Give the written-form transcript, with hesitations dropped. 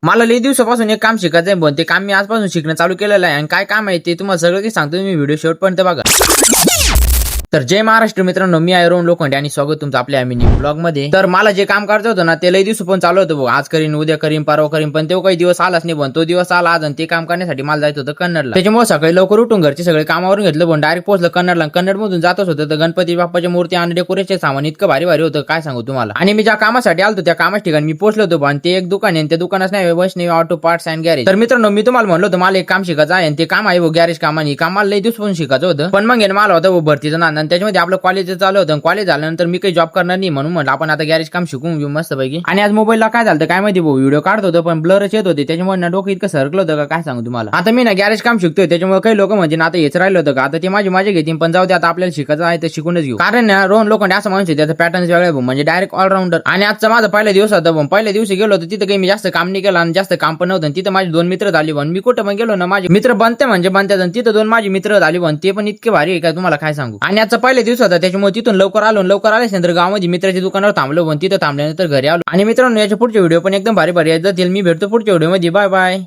मला लई दिवसापासून एक काम शिकायचं आहे, पण ते काम मी आजपासून शिकणं चालू केलेलं आहे. आणि काय काम आहे ते तुम्हाला सगळं काही सांगतो, मी व्हिडिओ शेवटपर्यंत बघा. तर जय महाराष्ट्र मित्रांनो, मी आहे रोहन लोखंडे आणि स्वागत तुमचं आपल्या मिनी ब्लॉग मध्ये. तर मला जे काम करायचं होतं ना ते लई दिवस पण चालू होतं, आज करीन उद्या करीन परवा करीन, पण तो काही दिवस आलाच नाही. पण तो दिवस आला आज आणि ते काम करण्यासाठी मला जायचं होतं कन्नडला. त्याच्यामुळे सकाळी लवकर उठून घरचे सगळे कामावरून घेतलं, पण डायरेक्ट पोहोचलं कन्नडला. कन्नड मधून जातच होतं तर गणपती बाप्पाच्या मूर्ती आणि डेकोरेशन सामान इतकं भारी भारी होतं काय सांगू तुम्हाला. आणि मी ज्या कामासाठी आलतो त्या कामाच्या ठिकाणी मी पोहोचलो होतो, पण ते एक दुकान आहे, त्या दुकानाच नाही Vaishnavi auto parts and garage. तर मित्रांनो, मी तुम्हाला म्हणलो होतं मला एक काम शिकायचं आहे आणि ते काम आहे गॅरेज काम. आणि कामाला लई दिवस पण शिकायचं होतं, पण मग मला होतं भरतीचं नांद आणि त्याच्यामध्ये आपलं कॉलेज चालू होतं. कॉलेज झाल्यानंतर मी काही जॉब करणार नाही, म्हणून म्हटलं आपण आता गॅरेज काम शिकून घेऊ मस्त पैकी. आणि आज मोबाईलला काय झालं काय माहिती भाऊ, व्हिडिओ काढत होतो पण ब्लरच येत होते, त्याच्यामुळे ना डोकं इतकं सरकलं होतं का काय सांगू तुम्हाला. आता मी ना गॅरेज काम शिकतोय, त्याच्यामुळे काही लोक म्हणजे ना आता हेच राहिलं होतं का आता ते माझी माझे घेतील, पण जाऊ दे आता आपल्याला शिकायचं आहे तर शिकूनच घेऊ. कारण ना रोहन लोखंडे असं माणूस आहे, त्याचा पॅटर्न वेगळे म्हणजे डायरेक्ट ऑलराऊंडर. आणि आजचा माझा पहिला दिवस होता, पण पहिल्या दिवशी गेलो होतो तिथं काही मी जास्त काम नाही केलं आणि जास्त काम पण नव्हतं. तिथं माझे दोन मित्र झाले, पण मी कुठं पण गेलो ना माझे मित्र बनते म्हणजे बनतात. तिथं दोन माझे मित्र झाले, पण ते पण इतके भारी आहे काय तुम्हाला काय सांगू. आणि आजचा पहिला दिवस होता, त्याच्यामुळे तिथून लवकर आल्यानंतर गावामध्ये मित्राच्या दुकानावर थांबलो, पण तिथं थांबल्यानंतर घरी आलो. आणि मित्रांनो, याच्या पुढचे व्हिडिओ पण एकदम भारी भारी आहेत. मी भेटतो पुढच्या व्हिडिओ मध्ये. Bye bye.